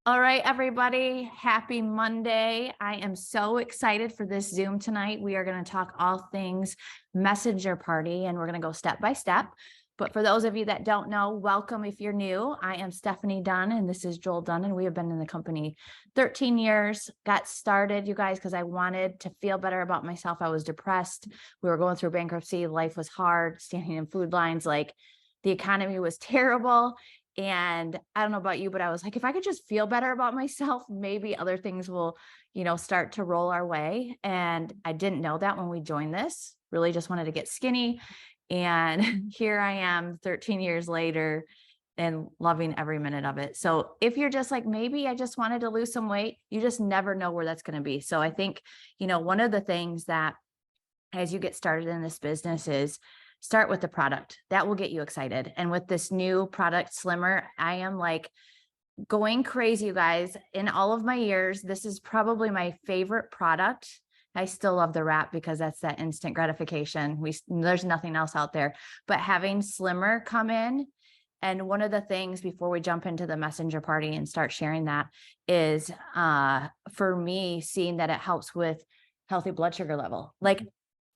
All right, everybody. Happy Monday. I am so excited for this Zoom tonight. We are going to talk all things messenger party, and we're going to go step by step. But for those of you that don't know, welcome if you're new. I am Stephanie Dunn, and this is Joel Dunn, and we have been in the company 13 years. Got started, you guys, because I wanted to feel better about myself. I was depressed. We were going through bankruptcy. Life was hard, standing in food lines. Like the economy was terrible. And I don't know about you, but I was like, if I could just feel better about myself, maybe other things will, start to roll our way. And I didn't know that when we joined this, really just wanted to get skinny. And here I am 13 years later and loving every minute of it. So if you're just like, maybe I just wanted to lose some weight, you just never know where that's going to be. So I think, one of the things that as you get started in this business is start with the product that will get you excited. And with this new product, Slimmer, I am like going crazy, you guys. In all of my years, this is probably my favorite product. I still love the wrap because that's that instant gratification. There's nothing else out there, but having Slimmer come in. And one of the things before we jump into the messenger party and start sharing that is for me, seeing that it helps with healthy blood sugar level. Like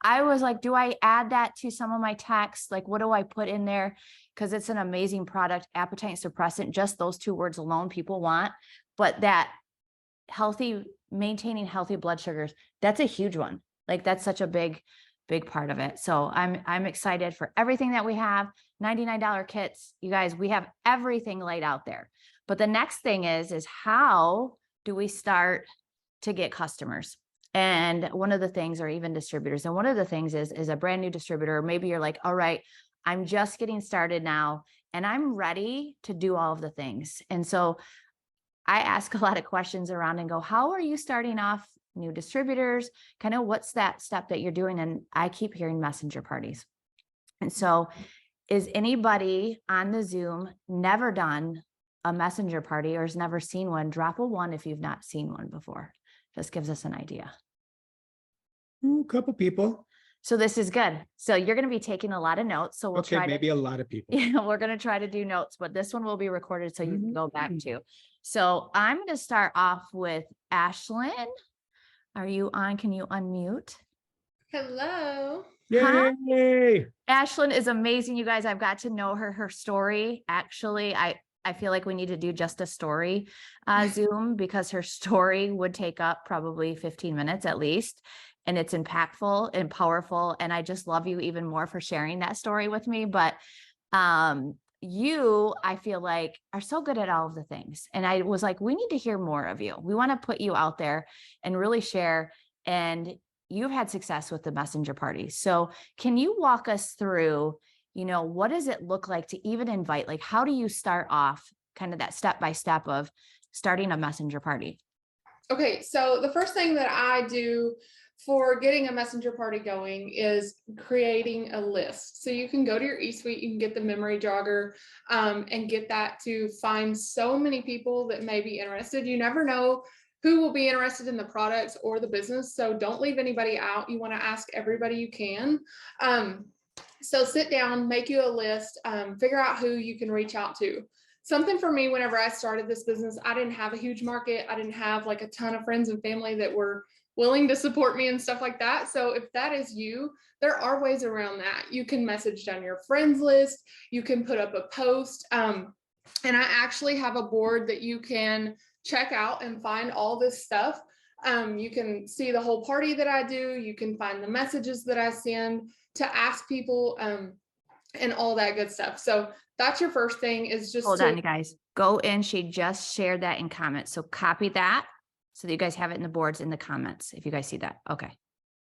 I was like, do I add that to some of my texts? Like, what do I put in there? Because it's an amazing product, appetite suppressant, just those two words alone people want. But that maintaining healthy blood sugars, that's a huge one. Like that's such a big part of it. So I'm excited for everything that we have. $99 kits, you guys, we have everything laid out there. But the next thing is how do we start to get customers? And one of the things, or even distributors, and one of the things is a brand new distributor. Maybe you're like, all right, I'm just getting started now and I'm ready to do all of the things. And so I ask a lot of questions around and go, how are you starting off new distributors? Kind of what's that step that you're doing? And I keep hearing messenger parties. And so is anybody on the Zoom never done a messenger party or has never seen one? Drop a 1 if you've not seen one before. Just gives us an idea. A couple people. So this is good. So you're going to be taking a lot of notes. So we'll try maybe a lot of people. Yeah, we're going to try to do notes, but this one will be recorded so you can go back to. So I'm going to start off with Ashlyn. Are you on? Can you unmute? Hello. Yay! Ashlyn is amazing, you guys. I've got to know her story. Actually, I feel like we need to do just a story Zoom because her story would take up probably 15 minutes at least. And it's impactful and powerful. And I just love you even more for sharing that story with me. But you, I feel like, are so good at all of the things. And I was like, we need to hear more of you. We want to put you out there and really share. And you've had success with the messenger party. So can you walk us through, what does it look like to even invite? Like, how do you start off kind of that step-by-step of starting a messenger party? Okay, so the first thing that I do for getting a messenger party going is creating a list. So you can go to your eSuite, you can get the memory jogger and get that to find so many people that may be interested. You never know who will be interested in the products or the business. So don't leave anybody out. You want to ask everybody you can. So sit down, make you a list, figure out who you can reach out to. Something for me, whenever I started this business, I didn't have a huge market. I didn't have like a ton of friends and family that were willing to support me and stuff like that. So if that is you, there are ways around that. You can message down your friends list. You can put up a post. And I actually have a board that you can check out and find all this stuff. You can see the whole party that I do. You can find the messages that I send to ask people and all that good stuff. So that's your first thing is just hold on, you guys. Go in. She just shared that in comments. So copy that so that you guys have it in the boards in the comments. If you guys see that. Okay.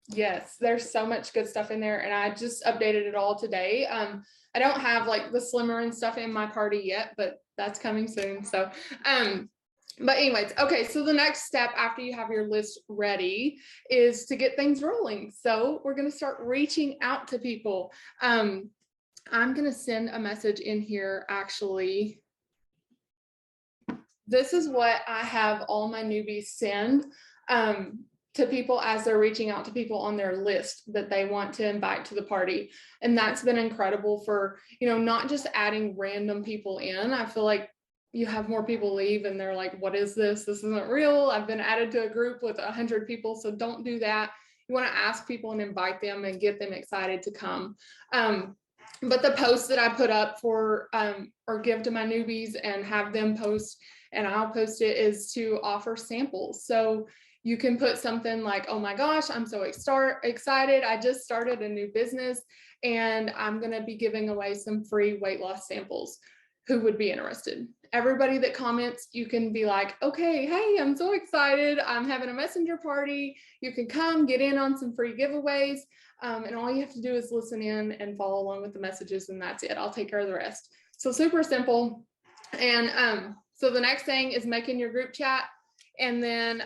Yes, there's so much good stuff in there. And I just updated it all today. I don't have like the Slimmer and stuff in my party yet, but that's coming soon. So, but anyways, okay. So the next step after you have your list ready is to get things rolling. So we're going to start reaching out to people. I'm going to send a message in here. Actually, this is what I have all my newbies send to people as they're reaching out to people on their list that they want to invite to the party. And that's been incredible for, not just adding random people in. I feel like you have more people leave and they're like, what is this? This isn't real. I've been added to a group with 100 people. So don't do that. You want to ask people and invite them and get them excited to come. But the posts that I put up for or give to my newbies and have them post, and I'll post it, is to offer samples. So you can put something like, oh my gosh, I'm so excited. I just started a new business and I'm going to be giving away some free weight loss samples. Who would be interested? Everybody that comments, you can be like, okay, hey, I'm so excited. I'm having a messenger party. You can come get in on some free giveaways. And all you have to do is listen in and follow along with the messages, and that's it. I'll take care of the rest. So super simple. And so the next thing is making your group chat. And then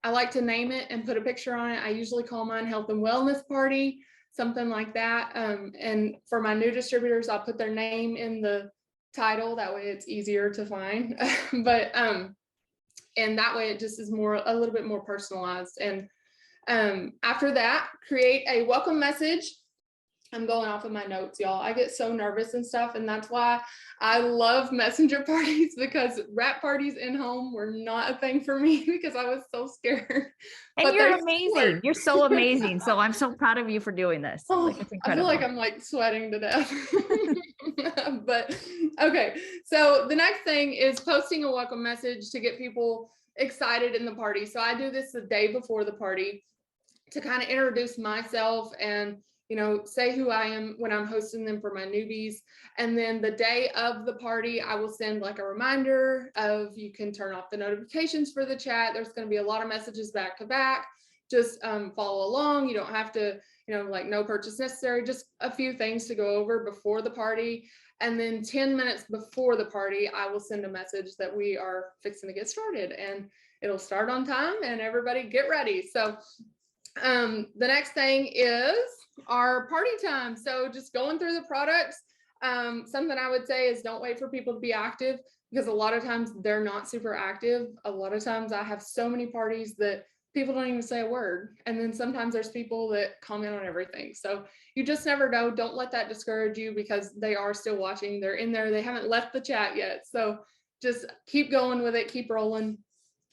I like to name it and put a picture on it. I usually call mine Health and Wellness Party, something like that. And for my new distributors, I'll put their name in the title. That way it's easier to find. But and that way it just is a little bit more personalized. And after that, create a welcome message. I'm going off of my notes, y'all. I get so nervous and stuff. And that's why I love messenger parties, because wrap parties in home were not a thing for me because I was so scared. And But you're they amazing. work. You're so amazing. So I'm so proud of you for doing this. Oh, Like, it's I incredible. feel like I'm like sweating to death. But okay. So the next thing is posting a welcome message to get people excited in the party. So I do this the day before the party to kind of introduce myself and, you know, say who I am when I'm hosting them for my newbies. And then the day of the party, I will send like a reminder of, you can turn off the notifications for the chat. There's going to be a lot of messages back to back. Just follow along. You don't have to, you know, like no purchase necessary, just a few things to go over before the party. And then 10 minutes before the party, I will send a message that we are fixing to get started, and it'll start on time and everybody get ready. So the next thing is our party time. So just going through the products. Something I would say is don't wait for people to be active, because a lot of times they're not super active. A lot of times I have so many parties that people don't even say a word. And then sometimes there's people that comment on everything. So you just never know. Don't let that discourage you, because they are still watching. They're in there. They haven't left the chat yet. So just keep going with it. Keep rolling.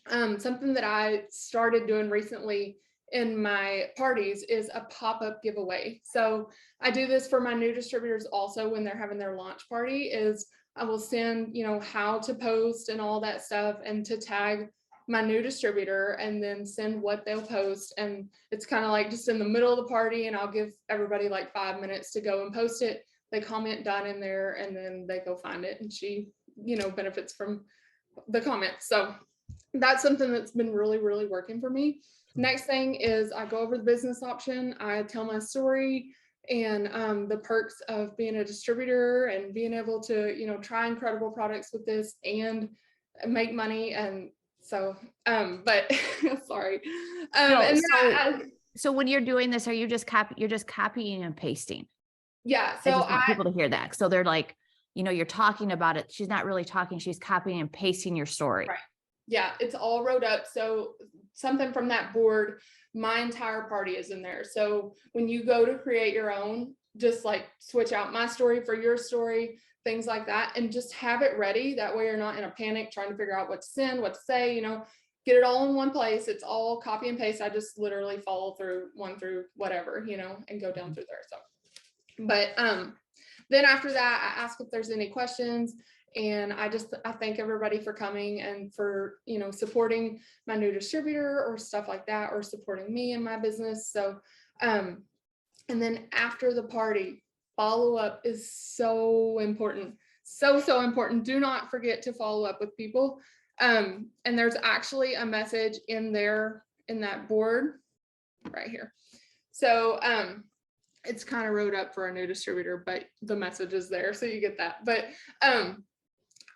Something that I started doing recently in my parties is a pop-up giveaway. So I do this for my new distributors also when they're having their launch party. Is I will send, you know, how to post and all that stuff, and to tag my new distributor, and then send what they'll post. And it's kind of like just in the middle of the party, and I'll give everybody like 5 minutes to go and post it. They comment done in there, and then they go find it, and she, you know, benefits from the comments. So that's something that's been really, really working for me. Next thing is I go over the business option. I tell my story and the perks of being a distributor and being able to, you know, try incredible products with this and make money. And so, but sorry. So when you're doing this, are you just you're just copying and pasting? Yeah. So I just want people to hear that. So they're like, you know, you're talking about it. She's not really talking. She's copying and pasting your story. Right. Yeah, it's all wrote up. So something from that board, my entire party is in there. So when you go to create your own, just like switch out my story for your story, things like that, and just have it ready. That way you're not in a panic trying to figure out what to send, what to say, you know, get it all in one place. It's all copy and paste. I just literally follow through one through whatever, you know, and go down through there. So, but then after that, I ask if there's any questions. And I thank everybody for coming and for, you know, supporting my new distributor or stuff like that, or supporting me in my business. So, and then after the party, follow up is so important. So important. Do not forget to follow up with people. And there's actually a message in there in that board right here. So, it's kind of wrote up for a new distributor, but the message is there. So you get that. But,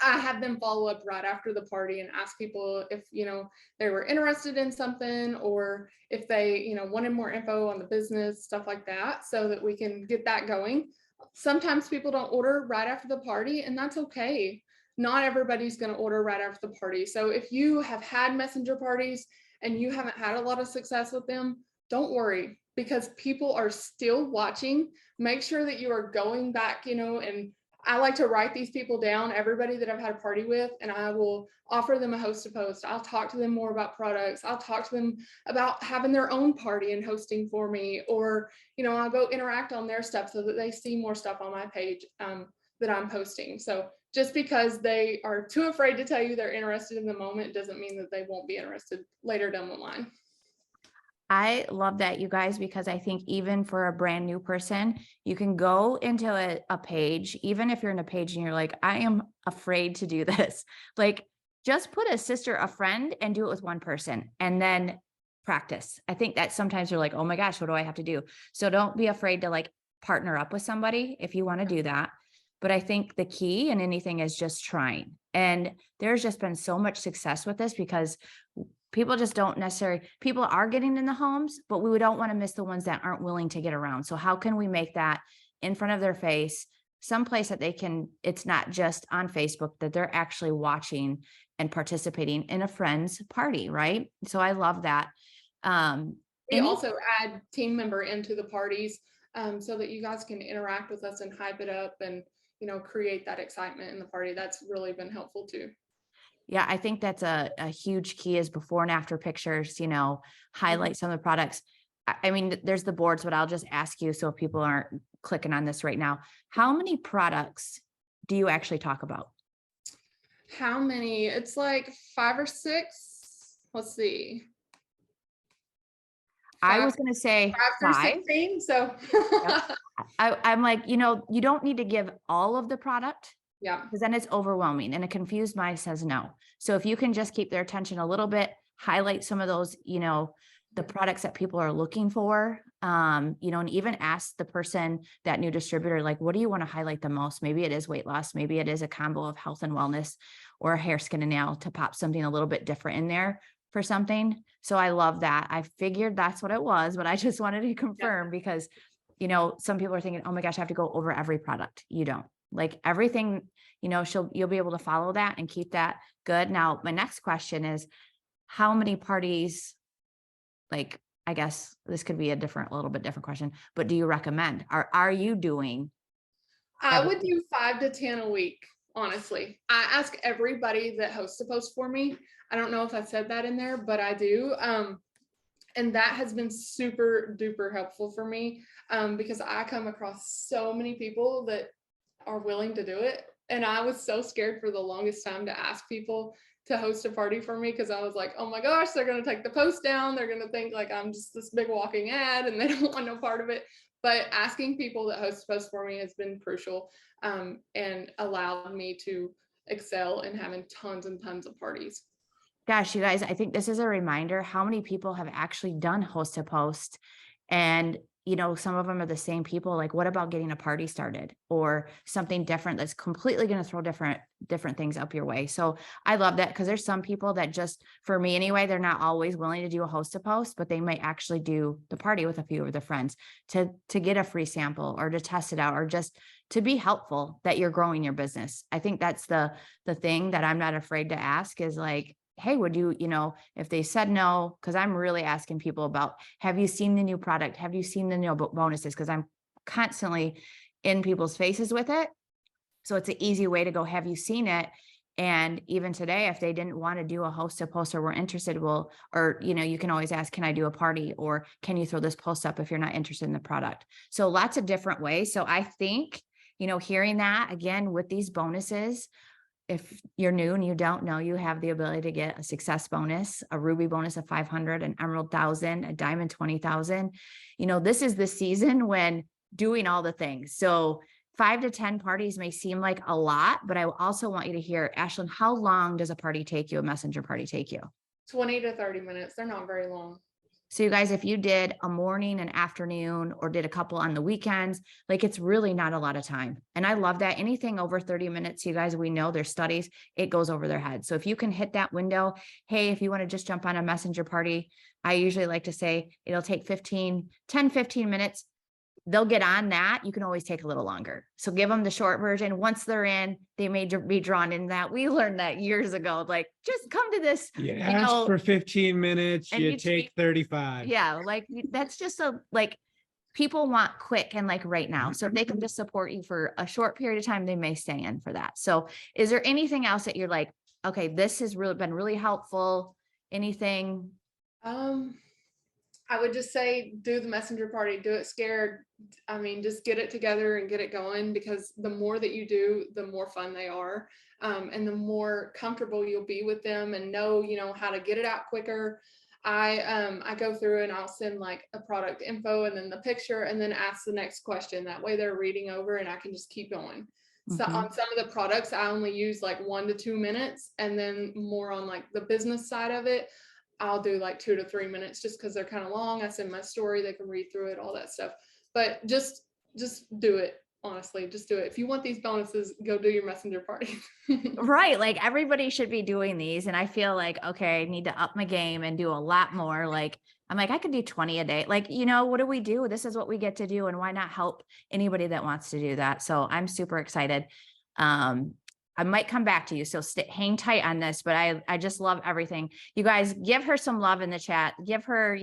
I have them follow up right after the party and ask people if, you know, they were interested in something, or if they, you know, wanted more info on the business, stuff like that, so that we can get that going. Sometimes people don't order right after the party, and that's okay. Not everybody's going to order right after the party. So if you have had messenger parties and you haven't had a lot of success with them, don't worry, because people are still watching. Make sure that you are going back, you know, and I like to write these people down, everybody that I've had a party with, and I will offer them a host to post. I'll talk to them more about products. I'll talk to them about having their own party and hosting for me, or, I'll go interact on their stuff so that they see more stuff on my page that I'm posting. So just because they are too afraid to tell you they're interested in the moment doesn't mean that they won't be interested later down the line. I love that, you guys, because I think even for a brand new person, you can go into a page, even if you're in a page and you're like, I am afraid to do this. Like, just put a sister, a friend, and do it with one person and then practice. I think that sometimes you're like, oh my gosh, what do I have to do? So don't be afraid to like partner up with somebody if you want to do that. But I think the key in anything is just trying. And there's just been so much success with this because people just don't necessarily, people are getting in the homes, but we don't want to miss the ones that aren't willing to get around. So how can we make that in front of their face, someplace that they can, it's not just on Facebook, that they're actually watching and participating in a friend's party, right? So I love that. We also add team member into the parties so that you guys can interact with us and hype it up and, create that excitement in the party. That's really been helpful too. Yeah, I think that's a huge key is before and after pictures, highlight some of the products. I mean, there's the boards, but I'll just ask you so people aren't clicking on this right now. How many products do you actually talk about? How many? It's like 5 or 6. Let's see. I was going to say 5 through 16. So Yep. I'm like, you don't need to give all of the product. Yeah. Because then it's overwhelming and a confused mind says no. So if you can just keep their attention a little bit, highlight some of those, the products that people are looking for, and even ask the person, that new distributor, like, what do you want to highlight the most? Maybe it is weight loss. Maybe it is a combo of health and wellness or hair, skin, and nail to pop something a little bit different in there for something. So I love that. I figured that's what it was, but I just wanted to confirm because, some people are thinking, oh my gosh, I have to go over every product. You don't. Like everything, you'll be able to follow that and keep that good. Now, my next question is, how many parties, like, I guess this could be a little bit different question, but do you recommend? Are you doing? I would do 5 to 10 a week, honestly. I ask everybody that hosts a post for me. I don't know if I said that in there, but I do. And that has been super duper helpful for me because I come across so many people that are willing to do it. And I was so scared for the longest time to ask people to host a party for me because I was like, oh my gosh, they're going to take the post down. They're going to think like I'm just this big walking ad and they don't want no part of it. But asking people that host posts for me has been crucial and allowed me to excel in having tons and tons of parties. Gosh, you guys, I think this is a reminder how many people have actually done host to post. And, some of them are the same people. Like, what about getting a party started or something different that's completely going to throw different things up your way? So I love that because there's some people that just, for me anyway, they're not always willing to do a host to post, but they might actually do the party with a few of their friends to get a free sample or to test it out or just to be helpful that you're growing your business. I think that's the thing that I'm not afraid to ask is like, hey, would you, if they said no, because I'm really asking people about, have you seen the new product? Have you seen the new bonuses? Because I'm constantly in people's faces with it. So it's an easy way to go, have you seen it? And even today, if they didn't want to do a host to post or were interested, you can always ask, can I do a party? Or can you throw this post up if you're not interested in the product? So lots of different ways. So I think, hearing that again with these bonuses, if you're new and you don't know, you have the ability to get a success bonus, a ruby bonus of 500, an emerald 1,000, a diamond 20,000. This is the season when doing all the things. So 5 to 10 parties may seem like a lot, but I also want you to hear, Ashlyn, how long does a party take you? A messenger party take you? 20 to 30 minutes. They're not very long. So you guys, if you did a morning and afternoon or did a couple on the weekends, like it's really not a lot of time. And I love that. Anything over 30 minutes, you guys, we know there's studies, it goes over their head. So if you can hit that window, hey, if you want to just jump on a messenger party, I usually like to say it'll take 10, 15 minutes. They'll get on that. You can always take a little longer. So give them the short version. Once they're in, they may be drawn in that. We learned that years ago, like just come to this. You ask for 15 minutes, and you you take 35. Yeah. Like that's just people want quick and like right now. So if they can just support you for a short period of time, they may stay in for that. So is there anything else that you're like, okay, this has really been really helpful? Anything? I would just say do the messenger party, do it scared. I mean, just get it together and get it going, because the more that you do, the more fun they are. And the more comfortable you'll be with them and know, how to get it out quicker. I go through and I'll send like a product info and then the picture and then ask the next question. That way they're reading over and I can just keep going. So on some of the products, I only use like 1 to 2 minutes, and then more on like the business side of it, I'll do like 2 to 3 minutes just because they're kind of long. I send my story, they can read through it, all that stuff. But just do it. Honestly, just do it. If you want these bonuses, go do your messenger party. Right. Like everybody should be doing these. And I feel like, okay, I need to up my game and do a lot more. Like, I'm like, I could do 20 a day. Like, what do we do? This is what we get to do. And why not help anybody that wants to do that? So I'm super excited. I might come back to you. So hang tight on this, but I just love everything. You guys give her some love in the chat, give her,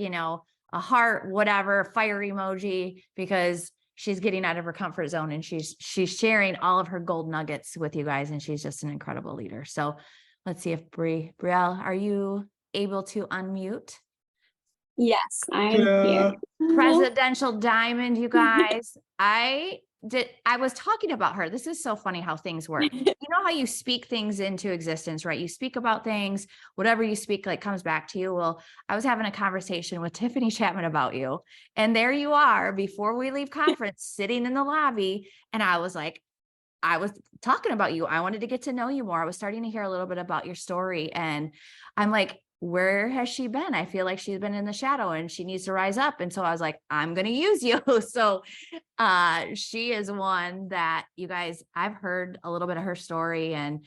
a heart, whatever, fire emoji, because she's getting out of her comfort zone and she's sharing all of her gold nuggets with you guys. And she's just an incredible leader. So let's see if Brielle, are you able to unmute? Yes, I'm here. Presidential diamond, you guys. I was talking about her. This is so funny how things work. You know how you speak things into existence, right? You speak about things, whatever you speak, like comes back to you. Well, I was having a conversation with Tiffany Chapman about you, and there you are before we leave conference sitting in the lobby. And I was like, I was talking about you. I wanted to get to know you more. I was starting to hear a little bit about your story, and I'm like, where has she been? I feel like she's been in the shadow and she needs to rise up. And so I was like, I'm going to use you. So she is one that you guys, I've heard a little bit of her story, and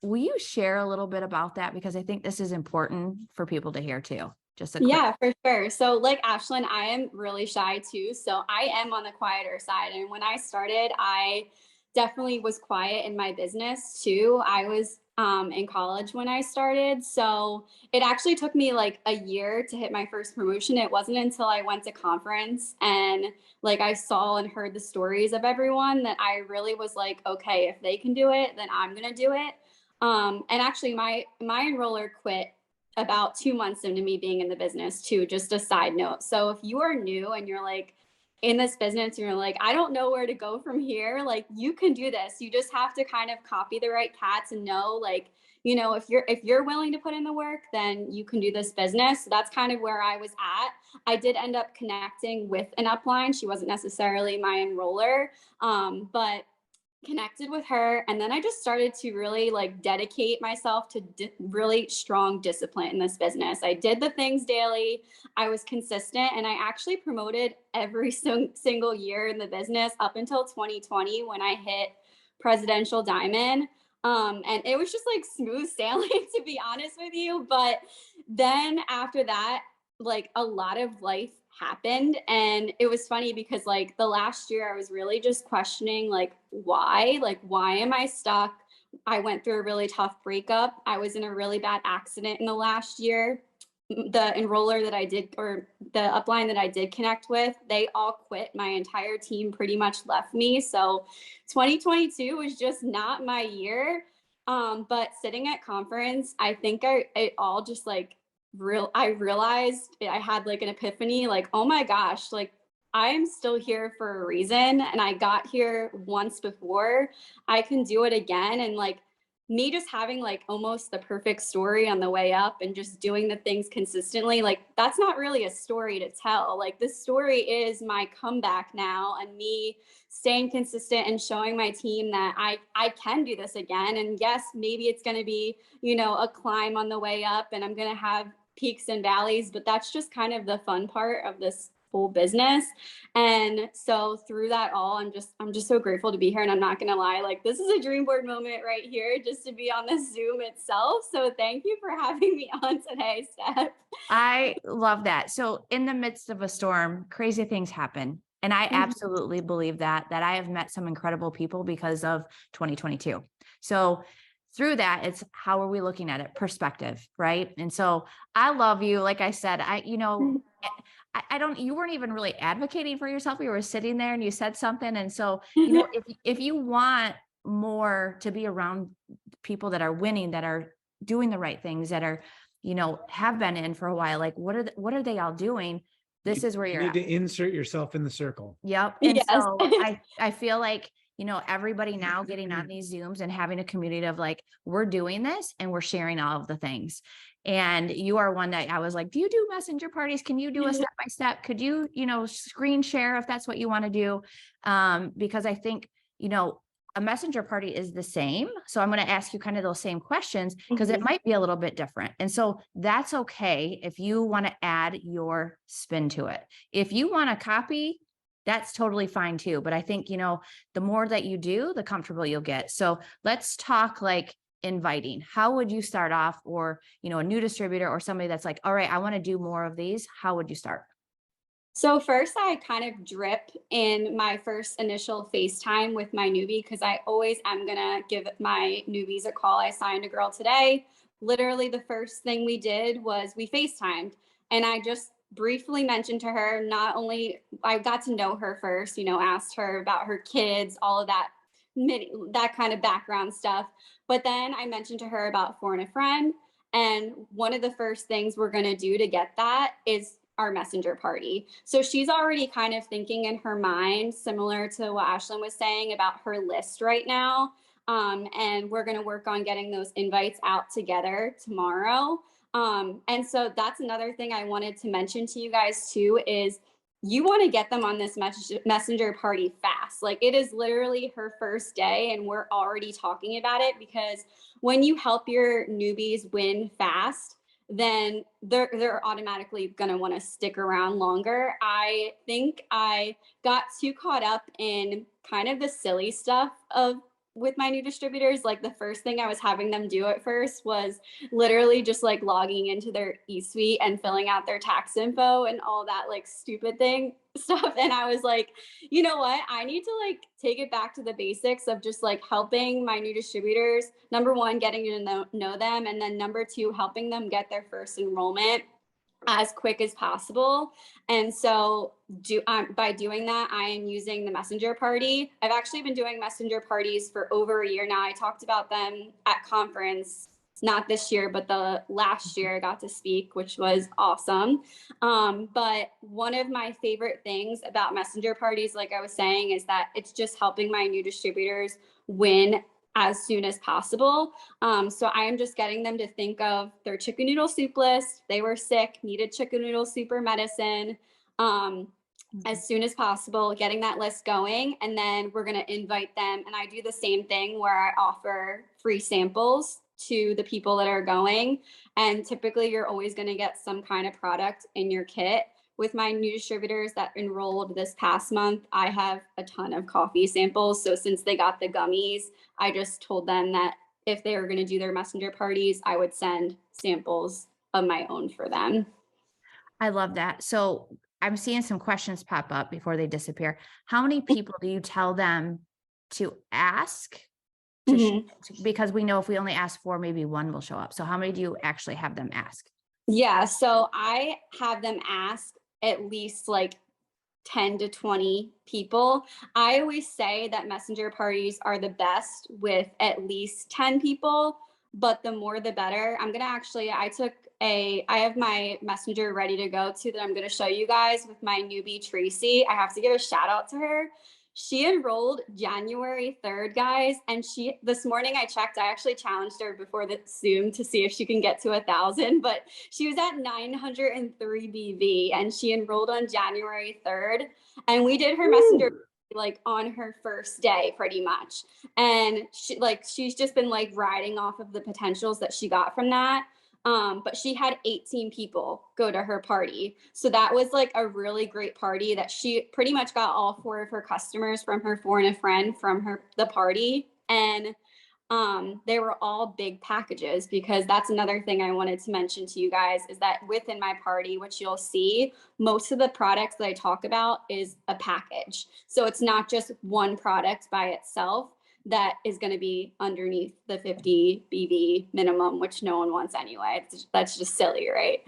will you share a little bit about that? Because I think this is important for people to hear too. Yeah, for sure. So like Ashlyn, I am really shy too. So I am on the quieter side. And when I started, I definitely was quiet in my business too. I was in college when I started. So it actually took me like a year to hit my first promotion. It wasn't until I went to conference and like I saw and heard the stories of everyone that I really was like, okay, if they can do it, then I'm going to do it. And actually my enroller quit about 2 months into me being in the business too, just a side note. So if you are new and you're like in this business, you're like, I don't know where to go from here. Like you can do this. You just have to kind of copy the right cats and know like, if you're willing to put in the work, then you can do this business. So that's kind of where I was at. I did end up connecting with an upline. She wasn't necessarily my enroller, but connected with her, and then I just started to really like dedicate myself to really strong discipline in this business. I did the things daily, I was consistent, and I actually promoted every single year in the business up until 2020 when I hit presidential diamond. And it was just like smooth sailing, to be honest with you. But then after that, like a lot of life happened, and it was funny because like the last year I was really just questioning like why am I stuck? I went through a really tough breakup. I was in a really bad accident in the last year. The enroller that I did, or the upline that I did connect with, they all quit. My entire team pretty much left me. So 2022 was just not my year. But sitting at conference, I think it all just like I realized, I had like an epiphany, like, oh my gosh, like I am still here for a reason. And I got here once before, I can do it again. And like me just having like almost the perfect story on the way up and just doing the things consistently, like that's not really a story to tell. Like the story is my comeback now and me staying consistent and showing my team that I can do this again. And yes, maybe it's going to be, a climb on the way up and I'm going to have peaks and valleys, but that's just kind of the fun part of this whole business. And so through that all, I'm just so grateful to be here. And I'm not gonna lie, like this is a dream board moment right here, just to be on the Zoom itself. So thank you for having me on today, Steph. I love that. So in the midst of a storm, crazy things happen. And I absolutely believe that I have met some incredible people because of 2022. So through that, it's how are we looking at it? Perspective, right? And so I love you. Like I said, you weren't even really advocating for yourself. You were sitting there and you said something. And so, you know, if you want more to be around people that are winning, that are doing the right things, that are, you know, have been in for a while, like what are they all doing? This is where You you're need at. to insert yourself in the circle. Yep. And Yes. so I feel like, you know, everybody now getting on these Zooms and having a community of like, we're doing this and we're sharing all of the things. And you are one that I was like, do you do messenger parties? Can you do a step by step? Could you, you know, screen share if that's what you want to do? Because I think, you know, a messenger party is the same. So I'm going to ask you kind of those same questions because it might be a little bit different. And so that's okay if you want to add your spin to it. If you want to copy, that's totally fine too. But I think, you know, the more that you do, the comfortable you'll get. So let's talk like inviting. How would you start off, or, you know, a new distributor or somebody that's like, all right, I want to do more of these. How would you start? So first I kind of drip in my first initial FaceTime with my newbie because I always am going to give my newbies a call. I signed a girl today. Literally the first thing we did was we FaceTimed, and I just briefly mentioned to her, not only I got to know her first, you know, asked her about her kids, all of that, that kind of background stuff. But then I mentioned to her about phone a friend. And one of the first things we're going to do to get that is our messenger party. So she's already kind of thinking in her mind, similar to what Ashlyn was saying about her list right now. And we're going to work on getting those invites out together tomorrow. And so that's another thing I wanted to mention to you guys too, is you want to get them on this messenger party fast. Like it is literally her first day and we're already talking about it, because when you help your newbies win fast, then they're automatically going to want to stick around longer. I think I got too caught up in kind of the silly stuff of with my new distributors. Like the first thing I was having them do at first was literally just like logging into their eSuite and filling out their tax info and all that like stupid thing stuff. And I was like, you know what? I need to like take it back to the basics of just like helping my new distributors. Number one, getting to know them. And then number two, helping them get their first enrollment as quick as possible. And so by doing that, I am using the messenger party. I've actually been doing messenger parties for over a year now. I talked about them at conference, not this year, but the last year I got to speak, which was awesome. But one of my favorite things about messenger parties, like I was saying, is that it's just helping my new distributors win as soon as possible. So I am just getting them to think of their chicken noodle soup list. They were sick, needed chicken noodle soup or medicine, as soon as possible, getting that list going. And then we're going to invite them. And I do the same thing where I offer free samples to the people that are going. And typically you're always going to get some kind of product in your kit. With my new distributors that enrolled this past month, I have a ton of coffee samples. So since they got the gummies, I just told them that if they were going to do their messenger parties, I would send samples of my own for them. I love that. So I'm seeing some questions pop up before they disappear. How many people do you tell them to ask? Because we know if we only ask 4, maybe 1 will show up. So how many do you actually have them ask? Yeah, so I have them ask at least like 10 to 20 people. I always say that messenger parties are the best with at least 10 people, but the more the better. I'm going to actually, I have my messenger ready to go to that I'm going to show you guys with my newbie Tracy. I have to give a shout out to her. She enrolled January 3rd, guys. And this morning I checked, I actually challenged her before the Zoom to see if she can get to 1,000, but she was at 903 BV and she enrolled on January 3rd. And we did her messenger like on her first day pretty much. And she's just been like riding off of the potentials that she got from that. But she had 18 people go to her party. So that was like a really great party that she pretty much got all 4 of her customers from her foreign friend from the party. And they were all big packages, because that's another thing I wanted to mention to you guys is that within my party, which you'll see, most of the products that I talk about is a package. So it's not just one product by itself. that is going to be underneath the 50 BV minimum, which no one wants anyway. That's just silly, right?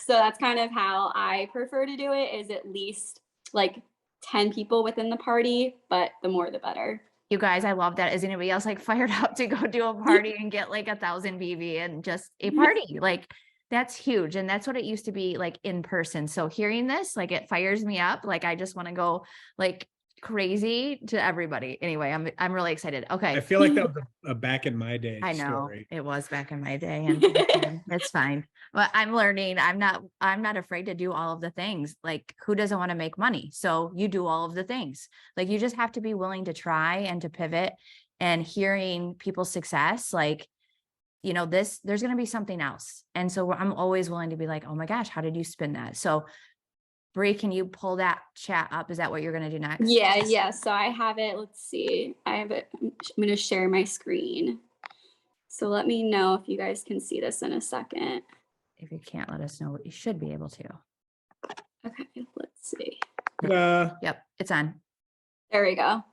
So that's kind of how I prefer to do it, is at least like 10 people within the party, but the more the better. You guys, I love that. Is anybody else like fired up to go do a party and get like 1,000 BV and just a party? Like that's huge. And that's what it used to be like in person. So hearing this, like it fires me up. Like I just want to go like crazy to everybody. Anyway, I'm really excited. Okay. I feel like that was a back in my day I know story. it was back in my day, and it's fine. But I'm learning. I'm not afraid to do all of the things. Like who doesn't want to make money? So you do all of the things. Like you just have to be willing to try and to pivot. And hearing people's success, like, you know, there's going to be something else. And so I'm always willing to be like, oh my gosh, how did you spin that? So Brie, can you pull that chat up? Is that what you're going to do next? Yeah. So I have it. Let's see. I have it. I'm going to share my screen. So let me know if you guys can see this in a second. If you can't, let us know. What you should be able to. Okay, let's see. Yep, it's on. There we go.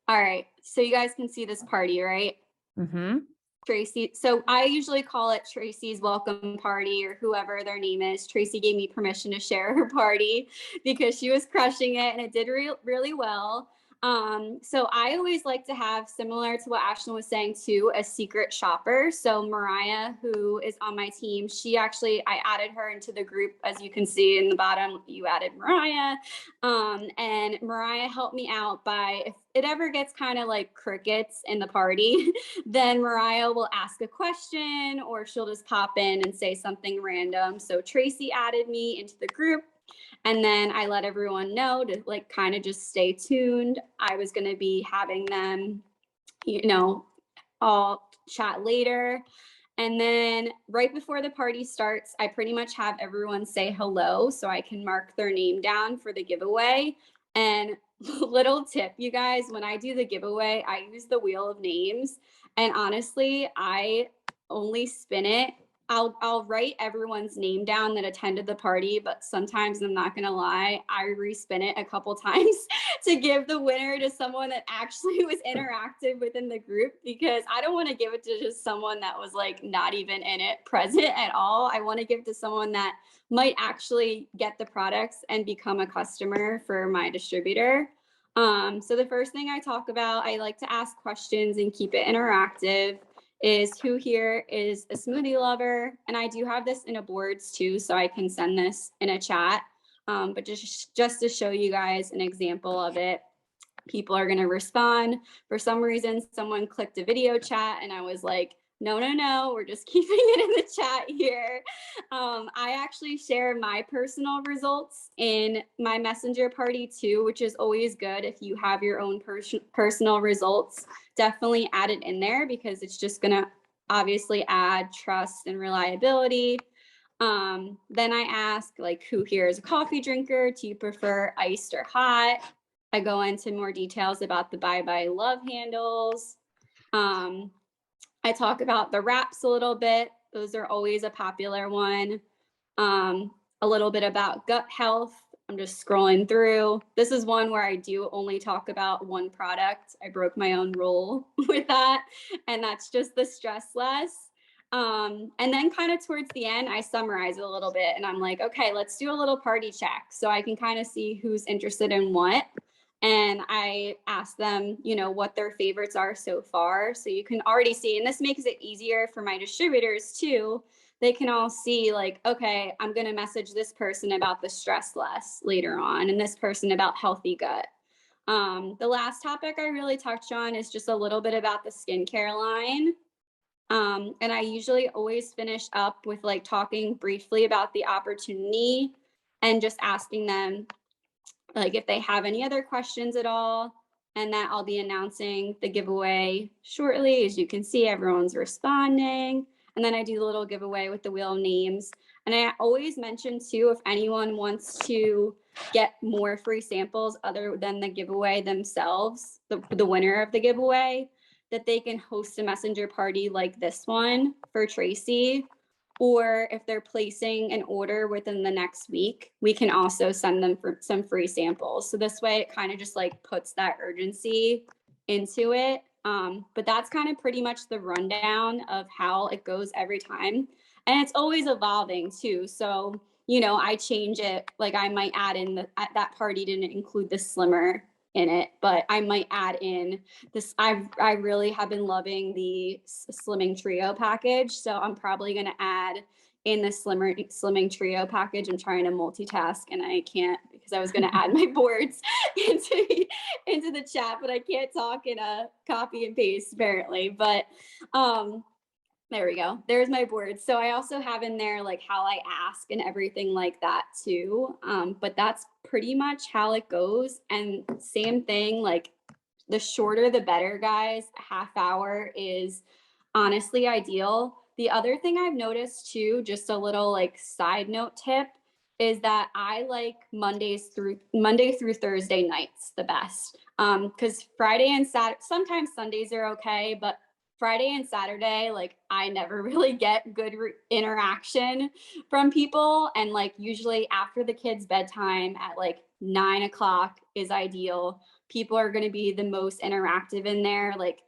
All right. So you guys can see this party, right? Mm-hmm. Tracy. So I usually call it Tracy's welcome party, or whoever their name is. Tracy gave me permission to share her party because she was crushing it, and it did really well. So I always like to have, similar to what Ashlyn was saying too, a secret shopper. So Mariah, who is on my team, I added her into the group. As you can see in the bottom, you added Mariah. And Mariah helped me out by, if it ever gets kind of like crickets in the party, then Mariah will ask a question, or she'll just pop in and say something random. So Tracy added me into the group. And then I let everyone know to like kind of just stay tuned. I was going to be having them, all chat later. And then right before the party starts, I pretty much have everyone say hello so I can mark their name down for the giveaway. And little tip, you guys, when I do the giveaway, I use the wheel of names. And honestly, I only spin it. I'll write everyone's name down that attended the party, but sometimes, I'm not gonna lie, I respin it a couple times to give the winner to someone that actually was interactive within the group, because I don't want to give it to just someone that was like not even in it, present at all. I want to give to someone that might actually get the products and become a customer for my distributor. So the first thing I talk about, I like to ask questions and keep it interactive, is who here is a smoothie lover? And I do have this in a boards too, so I can send this in a chat. But just to show you guys an example of it, people are going to respond. For some reason, someone clicked a video chat, and I was like, no, we're just keeping it in the chat here. I actually share my personal results in my messenger party too, which is always good. If you have your own personal results, definitely add it in there, because it's just going to obviously add trust and reliability. Then I ask, like, who here is a coffee drinker? Do you prefer iced or hot? I go into more details about the Bye Love handles. I talk about the wraps a little bit. Those are always a popular one. A little bit about gut health. I'm just scrolling through. This is one where I do only talk about one product. I broke my own rule with that, and that's just the Stress Less. And then kind of towards the end, I summarize it a little bit, and I'm like, okay, let's do a little party check so I can kind of see who's interested in what. And I ask them, what their favorites are so far. So you can already see, and this makes it easier for my distributors too. They can all see, like, okay, I'm going to message this person about the Stress Less later on, and this person about healthy gut. The last topic I really touched on is just a little bit about the skincare line. And I usually always finish up with like talking briefly about the opportunity and just asking them, like, if they have any other questions at all, and that I'll be announcing the giveaway shortly. As you can see, everyone's responding. And then I do the little giveaway with the wheel of names. And I always mention too, if anyone wants to get more free samples other than the giveaway themselves, the winner of the giveaway, that they can host a messenger party like this one for Tracy. Or if they're placing an order within the next week, we can also send them for some free samples. So this way it kind of just like puts that urgency into it. But that's kind of pretty much the rundown of how it goes every time. And it's always evolving too. So, you know, I change it. Like I might add in that party didn't include the slimmer in it, but I might add in this. I really have been loving the slimming trio package. So I'm probably going to add in the slimming trio package. I'm trying to multitask and I can't because I was going to add my boards into the chat, but I can't talk in a copy and paste apparently. But there we go. There's my board. So I also have in there like how I ask and everything like that too. But that's pretty much how it goes. And same thing, like the shorter the better, guys. A half hour is honestly ideal. The other thing I've noticed too, just a little like side note tip, is that I like Monday through Thursday nights the best. Because Friday and Saturday, sometimes Sundays are okay, but Friday and Saturday, like I never really get good interaction from people. And like usually after the kids' bedtime at like 9 o'clock is ideal. People are going to be the most interactive in there. Like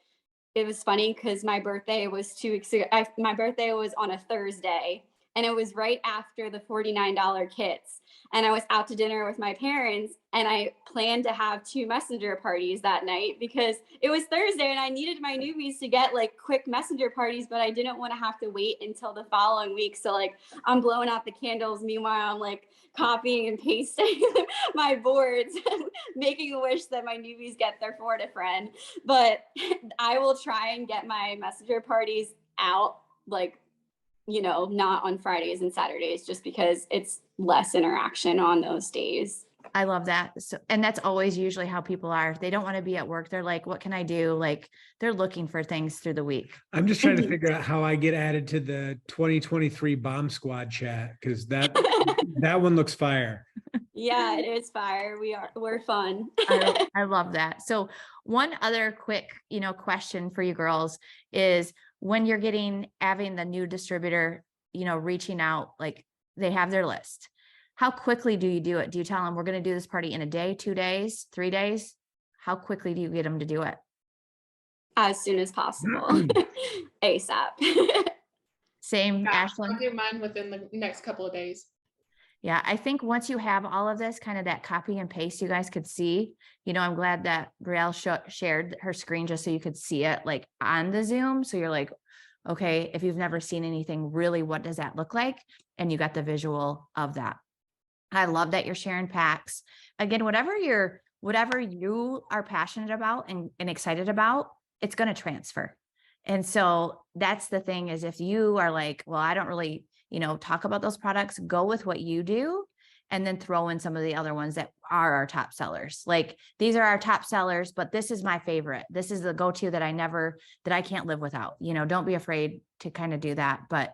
it was funny because my birthday was 2 weeks ago. My birthday was on a Thursday and it was right after the $49 kits. And I was out to dinner with my parents and I planned to have 2 messenger parties that night because it was Thursday and I needed my newbies to get like quick messenger parties, but I didn't want to have to wait until the following week. So like I'm blowing out the candles. Meanwhile, I'm like copying and pasting my boards, making a wish that my newbies get their Florida friend. But I will try and get my messenger parties out like, you know, not on Fridays and Saturdays, just because it's less interaction on those days. I love that. So, and that's always usually how people are. They don't want to be at work. They're like, what can I do? Like they're looking for things through the week. I'm just trying to figure out how I get added to the 2023 bomb squad chat. Cause that one looks fire. Yeah, it is fire. We're fun. I love that. So one other quick, question for you girls is when you're having the new distributor, reaching out, like they have their list. How quickly do you do it? Do you tell them we're going to do this party in a day, 2 days, 3 days? How quickly do you get them to do it? As soon as possible. ASAP. Same, Yeah, Ashlyn? I'll do mine within the next couple of days. Yeah, I think once you have all of this, kind of that copy and paste you guys could see, I'm glad that Brielle shared her screen just so you could see it like on the Zoom. So you're like, okay, if you've never seen anything, really, what does that look like? And you got the visual of that. I love that you're sharing packs. Again, whatever you are passionate about and excited about, it's going to transfer. And so that's the thing is if you are like, well, I don't really, talk about those products, go with what you do and then throw in some of the other ones that are our top sellers. Like these are our top sellers, but this is my favorite. This is the go-to that I can't live without. Don't be afraid to kind of do that. But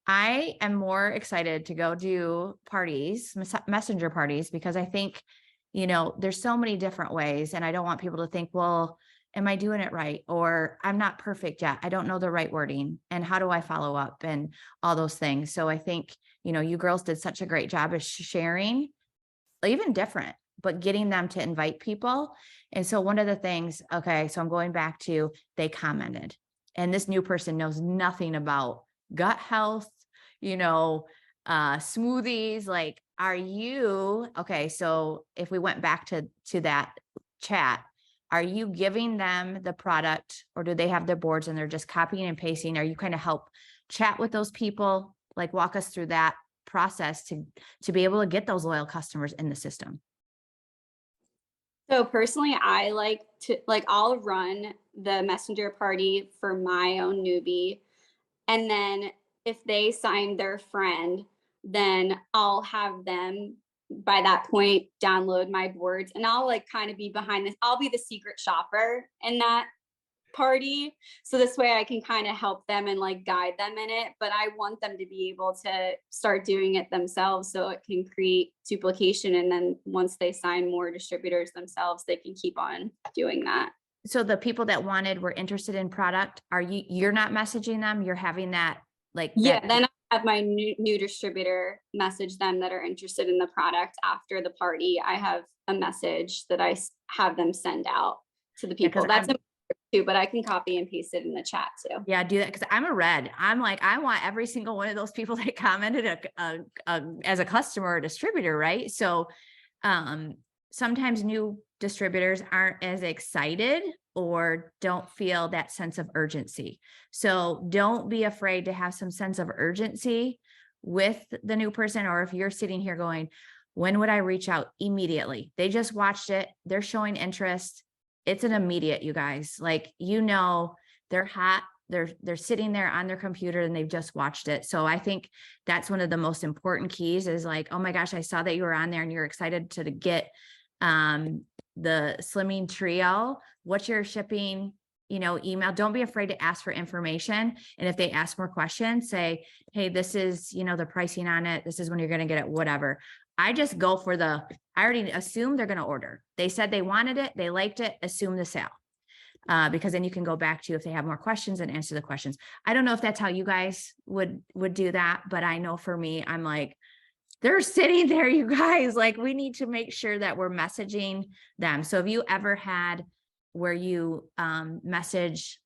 I am more excited to go do parties, messenger parties, because I think, there's so many different ways and I don't want people to think, well, am I doing it right? Or I'm not perfect yet. I don't know the right wording. And how do I follow up and all those things? So I think, you girls did such a great job of sharing, even different, but getting them to invite people. And so one of the things, okay, so I'm going back to, they commented and this new person knows nothing about gut health, smoothies, like, okay. So if we went back to that chat, are you giving them the product or do they have their boards and they're just copying and pasting? Are you kind of help chat with those people? Like walk us through that process to be able to get those loyal customers in the system. So personally, I I'll run the messenger party for my own newbie. And then if they sign their friend, then I'll have them by that point download my boards and I'll kind of be behind this. I'll be the secret shopper in that party. So this way I can kind of help them and guide them in it. But I want them to be able to start doing it themselves so it can create duplication. And then once they sign more distributors themselves, they can keep on doing that. So the people that were interested in product, you're not messaging them, you're having that then I have my new distributor message them that are interested in the product after the party. I have a message that I have them send out to the people. That's too, but I can copy and paste it in the chat too. Yeah, do that. Cause I'm a red. I'm like, I want every single one of those people that commented as a customer or distributor. Right. So, sometimes new distributors aren't as excited or don't feel that sense of urgency. So don't be afraid to have some sense of urgency with the new person. Or if you're sitting here going, when would I reach out? Immediately. They just watched it. They're showing interest. It's an immediate, you guys, like, they're hot. They're sitting there on their computer and they've just watched it. So I think that's one of the most important keys is like, oh my gosh, I saw that you were on there and you're excited to get the slimming trio. What's your shipping, email? Don't be afraid to ask for information. And if they ask more questions, say, hey, this is, the pricing on it. This is when you're going to get it, whatever. I just go for I already assume they're going to order. They said they wanted it. They liked it. Assume the sale. Because then you can go back to if they have more questions and answer the questions. I don't know if that's how you guys would do that, but I know for me, I'm like, they're sitting there, you guys, like we need to make sure that we're messaging them. So have you ever had where you message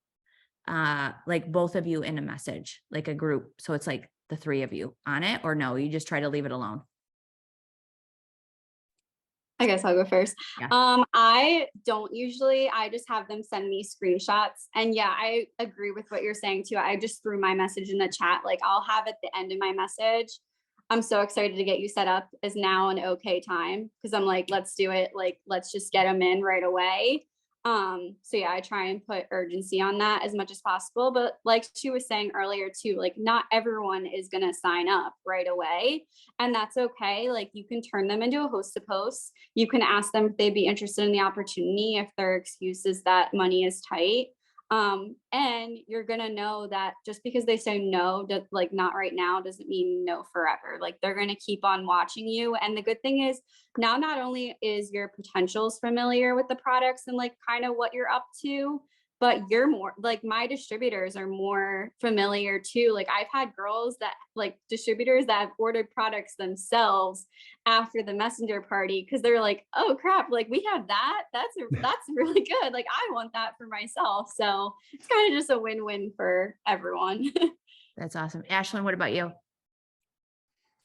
like both of you in a message, like a group? So it's like the three of you on it, or no, you just try to leave it alone? I guess I'll go first. Yeah. I don't usually, I just have them send me screenshots. And yeah, I agree with what you're saying too. I just threw my message in the chat. Like I'll have at the end of my message, I'm so excited to get you set up. Is now an okay time? Because I'm like, let's do it. Like, let's just get them in right away. So yeah, I try and put urgency on that as much as possible. But like she was saying earlier too, like not everyone is going to sign up right away. And that's okay. Like you can turn them into a host to post. You can ask them if they'd be interested in the opportunity, if their excuse is that money is tight. And you're going to know that just because they say no, like not right now, doesn't mean no forever. Like they're going to keep on watching you. And the good thing is now, not only is your potentials familiar with the products and like kind of what you're up to, but you're more like my distributors are more familiar too. Like I've had girls that like distributors that have ordered products themselves after the messenger party because they're like, oh crap, like we have that. That's really good. Like I want that for myself. So it's kind of just a win-win for everyone. That's awesome. Ashlyn, what about you?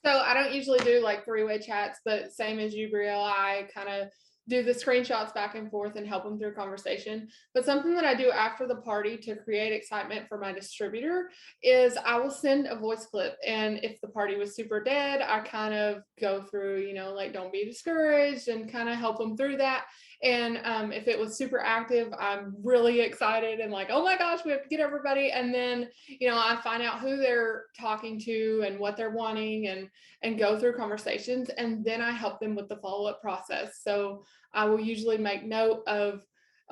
So I don't usually do like three-way chats, but same as you, Brielle, I kind of do the screenshots back and forth and help them through conversation. But something that I do after the party to create excitement for my distributor is I will send a voice clip. And if the party was super dead, I kind of go through, like don't be discouraged and kind of help them through that. And if it was super active, I'm really excited and like, oh my gosh, we have to get everybody. And then, I find out who they're talking to and what they're wanting and go through conversations. And then I help them with the follow-up process. So I will usually make note of,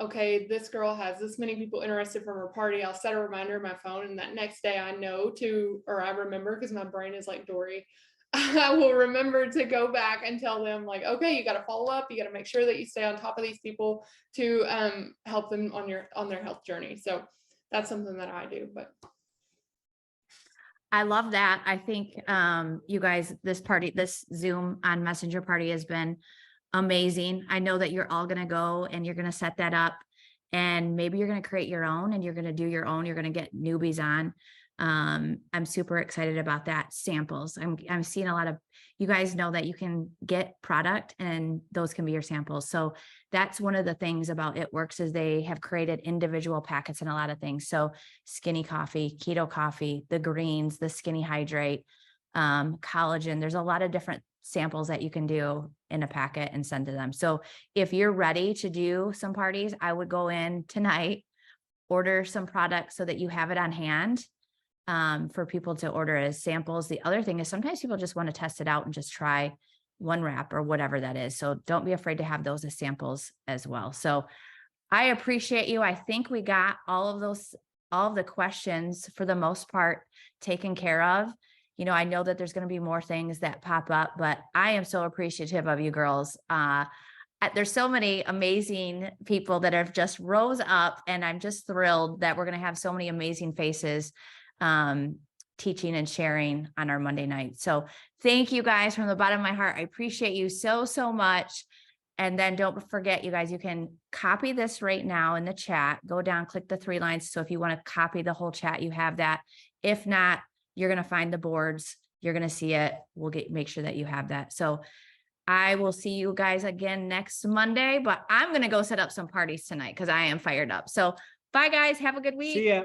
okay, this girl has this many people interested from her party. I'll set a reminder on my phone. And that next day I remember because my brain is like Dory. I will remember to go back and tell them like, okay, you got to follow up. You got to make sure that you stay on top of these people to help them on their health journey. So that's something that I do. But I love that. I think you guys, this Zoom on Messenger party has been amazing. I know that you're all going to go and you're going to set that up and maybe you're going to create your own and you're going to do your own. You're going to get newbies on. I'm super excited about that. Samples. I'm seeing a lot of, you guys know that you can get product and those can be your samples. So that's one of the things about It Works is they have created individual packets and a lot of things. So skinny coffee, keto coffee, the greens, the skinny hydrate, collagen. There's a lot of different samples that you can do in a packet and send to them. So if you're ready to do some parties, I would go in tonight, order some products so that you have it on hand. For people to order as samples. The other thing is sometimes people just want to test it out and just try one wrap or whatever that is. So don't be afraid to have those as samples as well. So I appreciate you. I think we got all of the questions for the most part taken care of. I know that there's going to be more things that pop up, but I am so appreciative of you girls. There's so many amazing people that have just rose up and I'm just thrilled that we're going to have so many amazing faces teaching and sharing on our Monday night. So thank you guys from the bottom of my heart. I appreciate you so much. And then don't forget, you guys, you can copy this right now in the chat, go down, click the 3 lines. So if you want to copy the whole chat, you have that. If not, you're going to find the boards. You're going to see it. We'll make sure that you have that. So I will see you guys again next Monday, but I'm going to go set up some parties tonight because I am fired up. So bye guys. Have a good week. See ya.